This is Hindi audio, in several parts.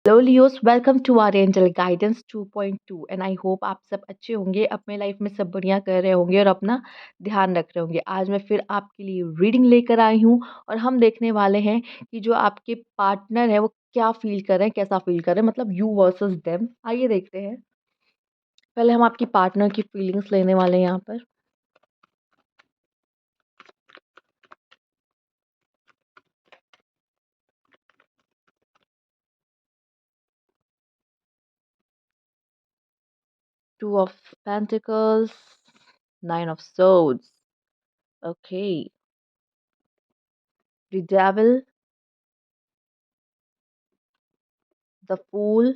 Hello Leos, welcome to our angel guidance 2.2 and I hope आप सब अच्छे होंगे, अपने लाइफ में सब बढ़िया कर रहे होंगे और अपना ध्यान रख रहे होंगे। आज मैं फिर आपके लिए रीडिंग लेकर आई हूँ और हम देखने वाले हैं कि जो आपके पार्टनर है वो क्या फील कर रहे हैं, कैसा फील कर रहे हैं, मतलब यू वर्सेस देम। आइए देखते हैं। पहले हम आपकी पार्टनर की फीलिंग्स लेने वाले हैं यहाँ पर। Two of pentacles, nine of swords, okay, the devil, the fool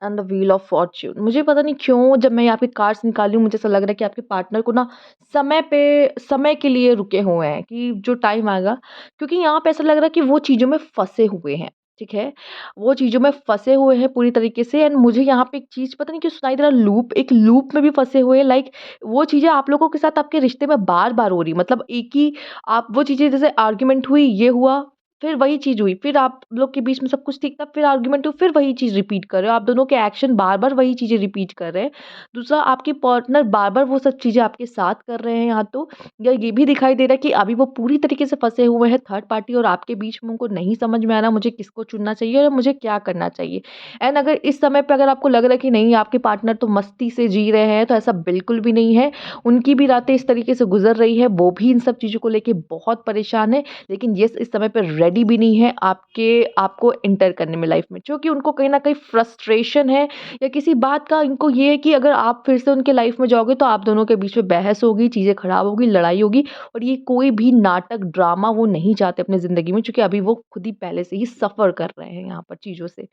and the wheel of fortune. मुझे पता नहीं क्यों जब मैं यहाँ पे कार्ड्स निकाली हूँ मुझे ऐसा लग रहा है कि आपके पार्टनर को ना समय के लिए रुके हुए हैं कि जो टाइम आएगा, क्योंकि यहाँ पे ऐसा लग रहा है कि वो चीज़ों में फंसे हुए हैं। ठीक है, वो चीज़ों में फंसे हुए हैं पूरी तरीके से। एंड मुझे यहाँ पे एक चीज़ पता नहीं क्यों सुनाई दे रहा, लूप, एक लूप में भी फंसे हुए हैं। लाइक वो चीज़ें आप लोगों के साथ आपके रिश्ते में बार बार हो रही, मतलब एक ही आप वो चीज़ें, जैसे आर्ग्यूमेंट हुई, ये हुआ, फिर वही चीज़ हुई, फिर आप लोग के बीच में सब कुछ ठीक था, फिर आर्गुमेंट हुई, फिर वही चीज़ रिपीट कर रहे हो। आप दोनों के एक्शन बार-बार वही चीज़ें रिपीट कर रहे हैं। दूसरा, आपके पार्टनर बार-बार वो सब चीज़ें आपके साथ कर रहे हैं, या तो या ये भी दिखाई दे रहा है कि अभी वो पूरी तरीके से फँसे हुए हैं थर्ड पार्टी और आपके बीच में। उनको नहीं समझ में आ रहा मुझे किसको चुनना चाहिए और मुझे क्या करना चाहिए। एंड अगर इस समय पे अगर आपको लग रहा है कि नहीं, आपके पार्टनर तो मस्ती से जी रहे हैं, तो ऐसा बिल्कुल भी नहीं है। उनकी भी रातें इस तरीके से गुज़र रही है, वो भी इन सब चीज़ों को लेके बहुत परेशान है। लेकिन ये इस समय पे रेडी भी नहीं है आपको एंटर करने में लाइफ में, क्योंकि उनको कहीं न कहीं फ्रस्ट्रेशन है या किसी बात का इनको ये है कि अगर आप फिर से उनके लाइफ में जाओगे तो आप दोनों के बीच में बहस होगी, चीज़ें खराब होगी, लड़ाई होगी। और ये कोई भी नाटक, ड्रामा वो नहीं चाहते अपनी ज़िंदगी में, क्योंकि अभी वो खुद ही पहले से ही सफ़र कर रहे हैं यहाँ पर चीज़ों से।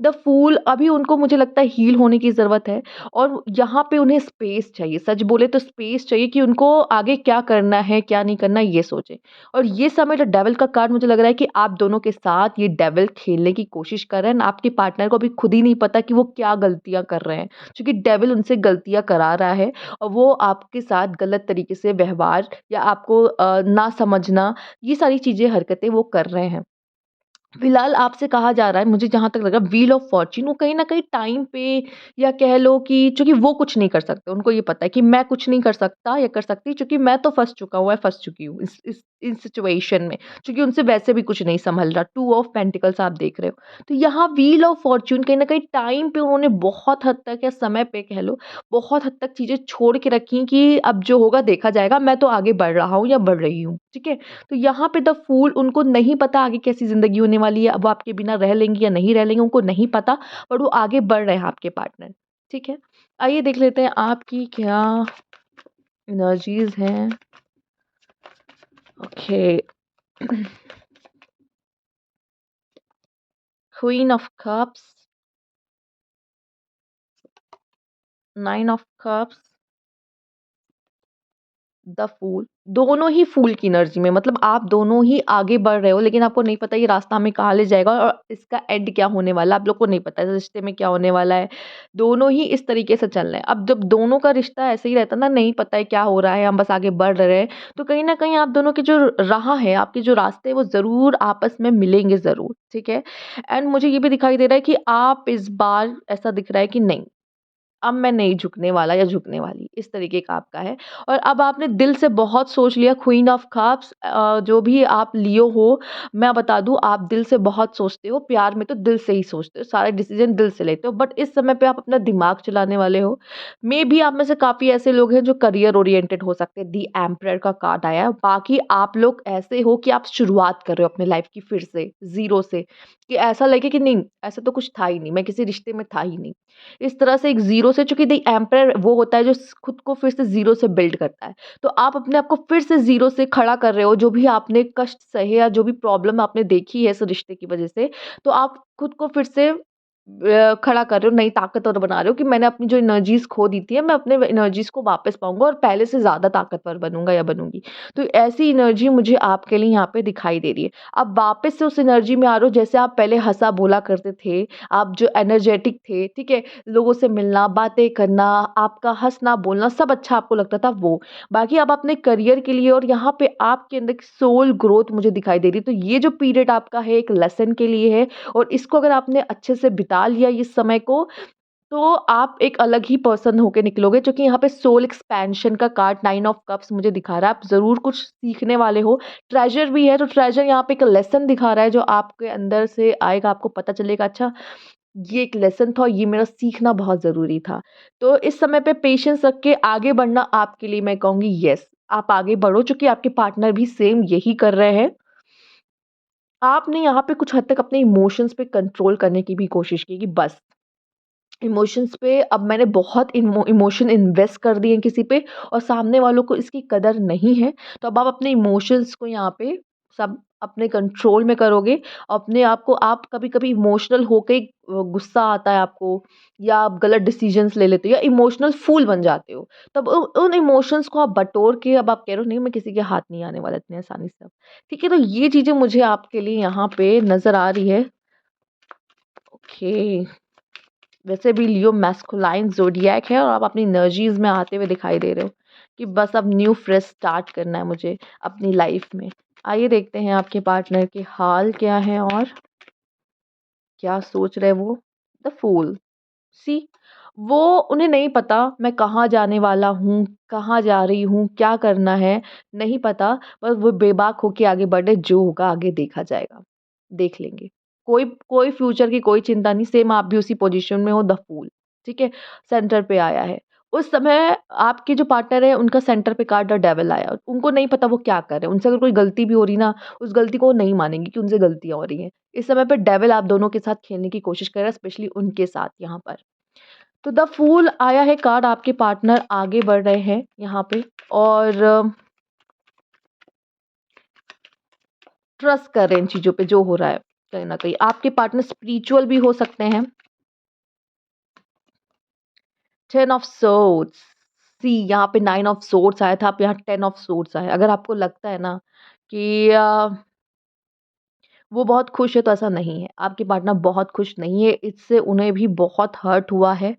द फूल, अभी उनको मुझे लगता है हील होने की ज़रूरत है और यहाँ पे उन्हें स्पेस चाहिए। सच बोले तो स्पेस चाहिए कि उनको आगे क्या करना है, क्या नहीं करना, ये सोचें। और ये समय जो डेविल का कार्ड मुझे लग रहा है कि आप दोनों के साथ ये डेविल खेलने की कोशिश कर रहे हैं। आपके पार्टनर को अभी खुद ही नहीं पता कि वो क्या गलतियाँ कर रहे हैं, क्योंकि डेविल उनसे गलतियाँ करा रहा है और वो आपके साथ गलत तरीके से व्यवहार या आपको ना समझना, ये सारी चीज़ें, हरकतें वो कर रहे हैं। फिलहाल आपसे कहा जा रहा है, मुझे जहाँ तक लग रहा है, व्हील ऑफ फॉर्च्यून, वो कहीं न कहीं टाइम पे, या कह लो कि चूँकि वो कुछ नहीं कर सकते, उनको ये पता है कि मैं कुछ नहीं कर सकता या कर सकती, क्योंकि मैं तो फँस चुका हूँ या फँस चुकी हूँ इस सिचुएशन में, क्योंकि उनसे वैसे भी कुछ नहीं सँभल रहा। टू ऑफ पेंटिकल्स आप देख रहे हो। तो यहाँ व्हील ऑफ फॉर्च्यून, कहीं न कहीं टाइम पे उन्होंने बहुत हद तक, या समय पे कह लो, बहुत हद तक चीज़ें छोड़ के रखी कि अब जो होगा देखा जाएगा, मैं तो आगे बढ़ रहा हूँ या बढ़ रही हूँ। ठीक है? तो यहाँ पे द फूल, उनको नहीं पता आगे कैसी ज़िंदगी होने वाली है, अब वो आपके बिना रह लेंगी या नहीं रह लेंगी, उनको नहीं पता, बट वो आगे बढ़ रहे हैं आपके पार्टनर। ठीक है? आइए देख लेते हैं आपकी क्या एनर्जीज़ हैं। Okay. Queen of cups, nine of cups, the fool, दोनों ही फूल की एनर्जी में, मतलब आप दोनों ही आगे बढ़ रहे हो, लेकिन आपको नहीं पता ये रास्ता हमें कहाँ ले जाएगा और इसका एंड क्या होने वाला है, आप लोग को नहीं पता है रिश्ते में क्या होने वाला है। दोनों ही इस तरीके से चल रहे हैं। अब जब दोनों का रिश्ता ऐसे ही रहता है ना, नहीं पता है क्या हो रहा है, हम बस आगे बढ़ रहे हैं, तो कहीं न कहीं आप दोनों की जो राह है, आपके जो रास्ते हैं, वो ज़रूर आपस में मिलेंगे ज़रूर, ठीक है? एंड मुझे ये भी दिखाई दे रहा है कि आप इस बार, ऐसा दिख रहा है कि नहीं, अब मैं नहीं झुकने वाला या झुकने वाली, इस तरीके का आपका है। और अब आपने दिल से बहुत सोच लिया। क्वीन ऑफ कप्स, जो भी आप लियो हो, मैं बता दूँ, आप दिल से बहुत सोचते हो, प्यार में तो दिल से ही सोचते हो, सारे डिसीज़न दिल से लेते हो, बट इस समय पे आप अपना दिमाग चलाने वाले हो। मेबी आप में से काफ़ी ऐसे लोग हैं जो करियर ओरिएंटेड हो सकते हैं, दी एम्परर का कार्ड आया है। बाकी आप लोग ऐसे हो कि आप शुरुआत कर रहे हो अपने लाइफ़ की फिर से, ज़ीरो से, कि ऐसा लगे कि नहीं, ऐसा तो कुछ था ही नहीं, मैं किसी रिश्ते में था ही नहीं। इस तरह से एक ज़ीरो से, चूँकि द एम्परर वो होता है जो खुद को फिर से ज़ीरो से बिल्ड करता है। तो आप अपने आप को फिर से ज़ीरो से खड़ा कर रहे हो, जो भी आपने कष्ट सहे या जो भी प्रॉब्लम आपने देखी है इस रिश्ते की वज़ह से, तो आप खुद को फिर से खड़ा कर रहे हो, नई ताकतवर बना रहे हो कि मैंने अपनी जो एनर्जीज़ खो दी थी, मैं अपने एनर्जीज़ को वापस पाऊँगा और पहले से ज़्यादा ताकतवर बनूँगा या बनूँगी। तो ऐसी एनर्जी मुझे आपके लिए यहाँ पे दिखाई दे रही है। आप वापस से उस एनर्जी में आ रहे हो जैसे आप पहले हँसा-बोला करते थे, आप जो एनर्जेटिक थे, ठीक है? लोगों से मिलना, बातें करना, आपका हँसना-बोलना सब अच्छा आपको लगता था वो। बाकी अब अपने करियर के लिए और यहाँ पे आपके अंदर की सोल ग्रोथ मुझे दिखाई दे रही है। तो ये जो पीरियड आपका है एक लेसन के लिए है और इसको अगर आपने अच्छे से बिता लिया इस समय को, तो आप एक अलग ही पर्सन होके निकलोगे। जो कि यहाँ पे सोल एक्सपेंशन का कार्ड 9 ऑफ कप्स मुझे दिखा रहा है। आप ज़रूर कुछ सीखने वाले हो। ट्रेज़र भी है, तो ट्रेज़र यहाँ पे एक लेसन दिखा रहा है जो आपके अंदर से आएगा, आपको पता चलेगा अच्छा ये एक लेसन था और ये मेरा सीखना बहुत ज़रूरी था। तो इस समय पे पेशेंस रख के आगे बढ़ना आपके लिए मैं कहूँगी येस, आप आगे बढ़ो चूँकि आपके पार्टनर भी सेम यही कर रहे हैं। आपने यहाँ पे कुछ हद तक अपने इमोशंस पे कंट्रोल करने की भी कोशिश की कि बस इमोशंस पे अब मैंने बहुत इमोशन इन्वेस्ट कर दिए हैं किसी पे और सामने वालों को इसकी कदर नहीं है। तो अब आप अपने इमोशंस को यहाँ पे सब अपने कंट्रोल में करोगे। अपने आप को आप कभी-कभी इमोशनल होके गुस्सा आता है आपको या आप गलत डिसीजंस ले लेते हो या इमोशनल फूल बन जाते हो। तब उ उन इमोशंस को आप बटोर के अब आप कह रहे हो नहीं मैं किसी के हाथ नहीं आने वाला इतनी आसानी से अब। ठीक है, तो ये चीज़ें मुझे आपके लिए यहाँ पे नज़र आ रही है। ओके। वैसे भी लियो मैस्कुलाइन ज़ोडिएक है और आप अपनी एनर्जीज़ में आते हुए दिखाई दे रहे हो कि बस अब न्यू फ्रेश स्टार्ट करना है मुझे अपनी लाइफ में। आइए देखते हैं आपके पार्टनर के हाल क्या हैं और क्या सोच रहे हैं वो? The fool. सी वो उन्हें नहीं पता मैं कहाँ जाने वाला हूँ, कहाँ जा रही हूँ, क्या करना है, नहीं पता। बस वो बेबाक होके आगे बढ़े, जो होगा आगे देखा जाएगा, देख लेंगे। कोई कोई फ्यूचर की कोई चिंता नहीं, सेम आप भी उसी पोज़ीशन में हो द फूल, ठीक है? सेंटर पे आया है। उस समय आपके जो पार्टनर है उनका सेंटर पे कार्ड द डेविल आया। उनको नहीं पता वो क्या कर रहे हैं, उनसे अगर कोई गलती भी हो रही ना, उस गलती को वो नहीं मानेंगे कि उनसे गलतियाँ हो रही हैं। इस समय पे डेविल आप दोनों के साथ खेलने की कोशिश कर रहा है, स्पेशली उनके साथ यहाँ पर। तो द फूल आया है कार्ड, आपके पार्टनर आगे बढ़ रहे हैं यहाँ पे और ट्रस्ट कर रहे हैं इन चीज़ों पे जो हो रहा है कहीं न कहीं। आपके पार्टनर स्पिरिचुअल भी हो सकते हैं। 10 ऑफ सोर्ड्स सी यहाँ पे 9 ऑफ सोर्ड्स आया था, आप यहाँ 10 ऑफ सोर्ड्स आए। अगर आपको लगता है ना कि वो बहुत खुश है तो ऐसा नहीं है। आपके पार्टनर बहुत खुश नहीं है, इससे उन्हें भी बहुत हर्ट हुआ है।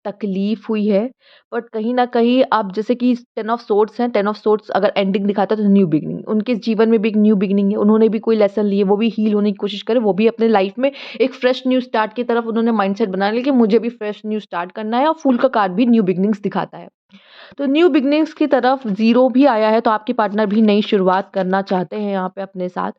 तकलीफ़ हुई है, बट कहीं न कहीं आप जैसे कि 10 ऑफ सोर्ड्स हैं, 10 ऑफ सोर्ड्स अगर एंडिंग दिखाता है तो न्यू बिगिनिंग। उनके जीवन में भी एक न्यू बिगिनिंग है, उन्होंने भी कोई लेसन लिए, वो भी हील होने की कोशिश करें, वो भी अपने लाइफ़ में एक फ्रेश न्यू स्टार्ट की तरफ उन्होंने माइंडसेट बना लिया कि मुझे भी फ्रेश न्यू स्टार्ट करना है और फूल का कार्ड भी न्यू बिगिनिंग्स दिखाता है। तो न्यू बिगिनिंग्स की तरफ ज़ीरो भी आया है, तो आपके पार्टनर भी नई शुरुआत करना चाहते हैं यहाँ पे अपने साथ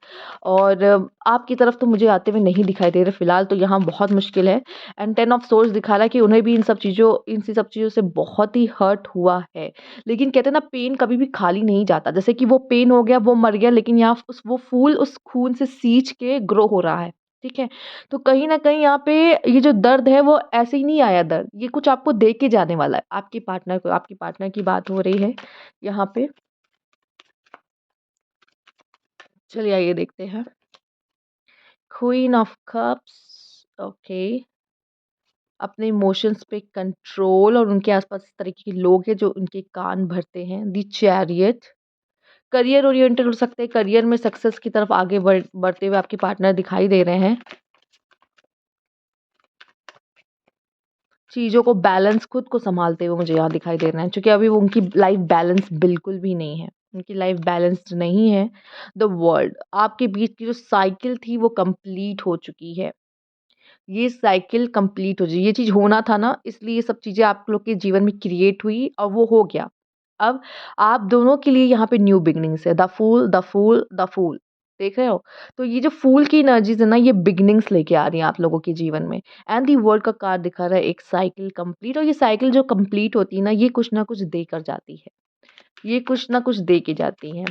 और आपकी तरफ तो मुझे आते हुए नहीं दिखाई दे रहे फ़िलहाल, तो यहाँ बहुत मुश्किल है। एंड 10 ऑफ सोर्ड्स दिखा रहा है कि उन्हें भी इन सब चीज़ों से बहुत ही हर्ट हुआ है। लेकिन कहते हैं ना पेन कभी भी खाली नहीं जाता, जैसे कि वो पेन हो गया, वो मर गया लेकिन यहाँ उस वो फूल उस खून से सींच के ग्रो हो रहा है, ठीक है? तो कहीं न कहीं यहाँ पे ये जो दर्द है वो ऐसे ही नहीं आया दर्द, ये कुछ आपको दे के जाने वाला है, आपके पार्टनर को। आपके पार्टनर की बात हो रही है यहाँ पे। चलिए आइए देखते हैं। Queen of cups, okay. अपने इमोशंस पे कंट्रोल और उनके आस-पास इस तरीके के लोग हैं जो उनके कान भरते हैं। द चैरियट, करियर ओरिएंटेड हो सकते हैं, करियर में सक्सेस की तरफ आगे बढ़ते हुए आपके पार्टनर दिखाई दे रहे हैं। चीज़ों को बैलेंस खुद को सँभालते हुए मुझे यहाँ दिखाई दे रहे हैं, क्योंकि अभी वो उनकी लाइफ़ बैलेंस बिल्कुल भी नहीं है। उनकी लाइफ़ बैलेंस्ड नहीं है। द वर्ल्ड, आपके बीच की जो साइकिल थी वो कंप्लीट हो चुकी है। ये साइकिल कंप्लीट हो जाए, ये चीज़ होना था ना इसलिए ये सब चीज़ें आप लोग के जीवन में क्रिएट हुई और वो हो गया। अब आप दोनों के लिए यहाँ पे न्यू बिगिनिंग्स है। The fool, the fool, the fool, देख रहे हो? तो ये जो फूल की एनर्जीज़ है ना ये बिगिनिंग्स लेके आ रही हैं आप लोगों के जीवन में। एंड द वर्ल्ड का कार्ड दिखा रहा है एक साइकिल कंप्लीट, और ये साइकिल जो कंप्लीट होती है ना ये कुछ ना कुछ देकर जाती है। ये कुछ ना कुछ दे के जाती हैं।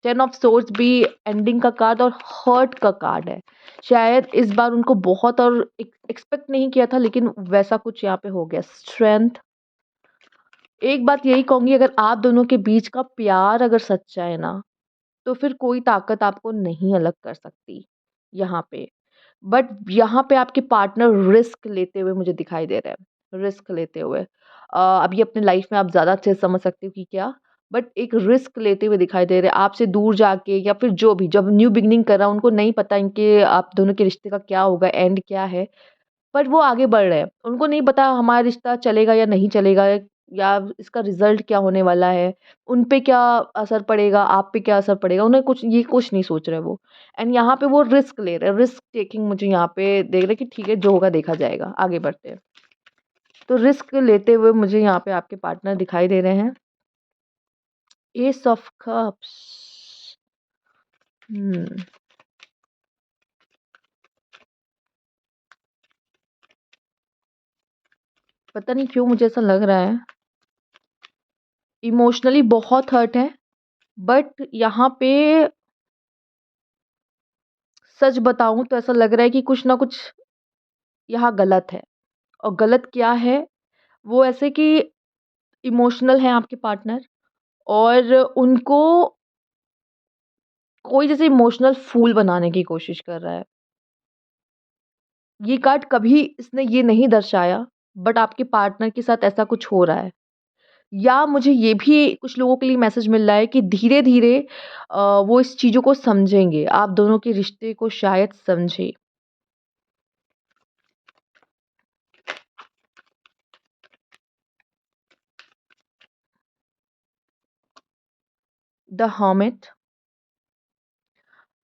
10 ऑफ सोर्ड्स भी एंडिंग का कार्ड और हर्ट का कार्ड है। शायद इस बार उनको बहुत और एक्सपेक्ट नहीं किया था लेकिन वैसा कुछ यहाँ पे हो गया। स्ट्रेंथ, एक बात यही कहूँगी, अगर आप दोनों के बीच का प्यार अगर सच्चा है ना, तो फिर कोई ताकत आपको नहीं अलग कर सकती यहाँ पे। बट यहाँ पे आपके पार्टनर रिस्क लेते हुए मुझे दिखाई दे रहे हैं, रिस्क लेते हुए। अभी अपने लाइफ में आप ज़्यादा अच्छे से समझ सकते हो कि क्या, बट एक रिस्क लेते हुए दिखाई दे रहे हैं आपसे दूर जाके, या फिर जो भी जब न्यू बिगनिंग कर रहा है उनको नहीं पता इनके आप दोनों के रिश्ते का क्या होगा, एंड क्या है। बट वो आगे बढ़ रहे हैं। उनको नहीं पता हमारा रिश्ता चलेगा या नहीं चलेगा, या इसका रिज़ल्ट क्या होने वाला है, उन पे क्या असर पड़ेगा, आप पे क्या असर पड़ेगा, उन्हें कुछ नहीं सोच रहे वो। एंड यहाँ पे वो रिस्क ले रहे हैं, रिस्क टेकिंग मुझे यहाँ पे देख रहे हैं कि ठीक है, जो होगा देखा जाएगा, आगे बढ़ते हैं। तो रिस्क लेते हुए मुझे यहाँ पे आपके पार्टनर दिखाई दे रहे हैं। S of cups. हुँ, पता नहीं क्यों मुझे ऐसा लग रहा है, इमोशनली बहुत हर्ट हैं, बट यहाँ पे सच बताऊँ तो ऐसा लग रहा है कि कुछ ना कुछ यहाँ गलत है। और गलत क्या है, वो ऐसे कि इमोशनल हैं आपके पार्टनर, और उनको कोई जैसे इमोशनल फूल बनाने की कोशिश कर रहा है। ये कार्ड कभी इसने ये नहीं दर्शाया, बट आपके पार्टनर के साथ ऐसा कुछ हो रहा है। या मुझे ये भी कुछ लोगों के लिए मैसेज मिल रहा है कि धीरे-धीरे वो इस चीज़ों को समझेंगे, आप दोनों के रिश्ते को शायद समझें। The hermit.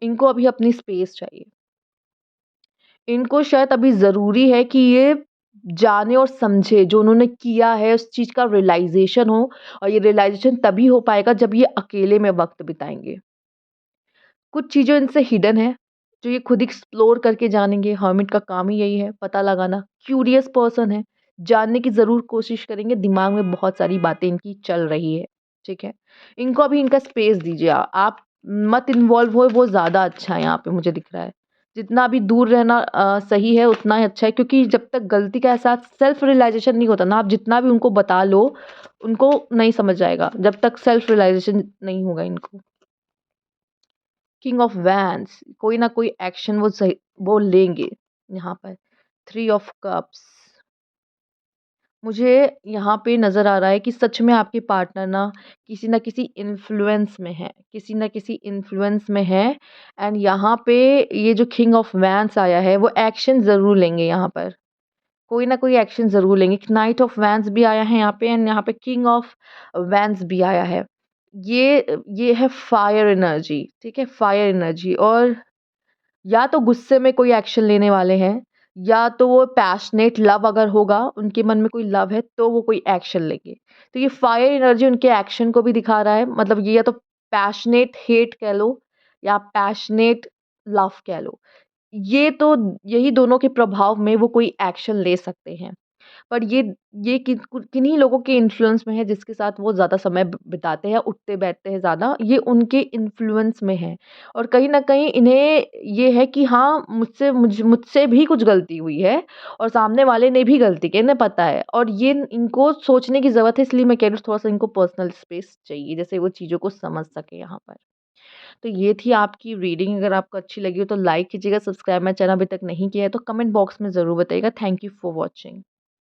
इनको अभी अपनी स्पेस चाहिए। इनको शायद अभी ज़रूरी है कि ये जाने और समझे जो उन्होंने किया है, उस चीज़ का रियलाइज़ेशन हो, और ये रियलाइज़ेशन तभी हो पाएगा जब ये अकेले में वक़्त बिताएँगे। कुछ चीज़ें इनसे हिडन है, जो ये खुद एक्सप्लोर करके जानेंगे। हर्मिट का काम ही यही है, पता लगाना। क्यूरियस पर्सन है, जानने की ज़रूर कोशिश करेंगे, दिमाग में बहुत सारी बातें इनकी चल रही है, ठीक है? इनको अभी इनका स्पेस दीजिए, आप मत इन्वॉल्व होए, वो ज़्यादा अच्छा है यहाँ पे मुझे दिख रहा है। जितना भी दूर रहना सही है, उतना ही अच्छा है, क्योंकि जब तक गलती का एहसास, सेल्फ रियलाइज़ेशन नहीं होता ना, आप जितना भी उनको बता लो, उनको नहीं समझ आएगा, जब तक सेल्फ रियलाइज़ेशन नहीं होगा इनको। किंग ऑफ वैन्स, कोई ना कोई एक्शन वो लेंगे यहाँ पर। थ्री ऑफ कप्स, मुझे यहाँ पे नज़र आ रहा है कि सच में आपके पार्टनर ना किसी इन्फ्लुएंस में है, किसी ना किसी इन्फ्लुएंस में है। एंड यहाँ पे ये जो किंग ऑफ वैन्स आया है, वो एक्शन ज़रूर लेंगे यहाँ पर, कोई ना कोई एक्शन ज़रूर लेंगे। नाइट ऑफ वैन्स भी आया है यहाँ पे, एंड यहाँ पे किंग ऑफ वैन्स भी आया है। ये है फायर एनर्जी, ठीक है? फायर एनर्जी, और या तो गुस्से में कोई एक्शन लेने वाले हैं, या तो वो पैशनेट लव अगर होगा, उनके मन में कोई लव है, तो वो कोई एक्शन लेंगे। तो ये फायर एनर्जी उनके एक्शन को भी दिखा रहा है, मतलब ये या तो पैशनेट हेट कह लो, या पैशनेट लव कह लो। ये तो यही दोनों के प्रभाव में वो कोई एक्शन ले सकते हैं। पर ये किन्हीं लोगों के इन्फ्लुएंस में है, जिसके साथ वो ज़्यादा समय बिताते हैं, उठते बैठते हैं ज़्यादा, ये उनके इन्फ्लुएंस में है। और कहीं न कहीं इन्हें ये है कि हाँ, मुझसे भी कुछ गलती हुई है, और सामने वाले ने भी गलती की है, इन्हें पता है, और ये इनको सोचने की ज़रूरत है, इसलिए मैं कह रही हूँ थोड़ा-सा इनको पर्सनल स्पेस चाहिए, जैसे वो चीज़ों को समझ सकें यहाँ पर। तो ये थी आपकी रीडिंग, अगर आपको अच्छी लगी हो तो लाइक कीजिएगा, सब्सक्राइब मेरा चैनल अभी तक नहीं किया है तो कमेंट बॉक्स में ज़रूर बताइएगा। Thank you for watching.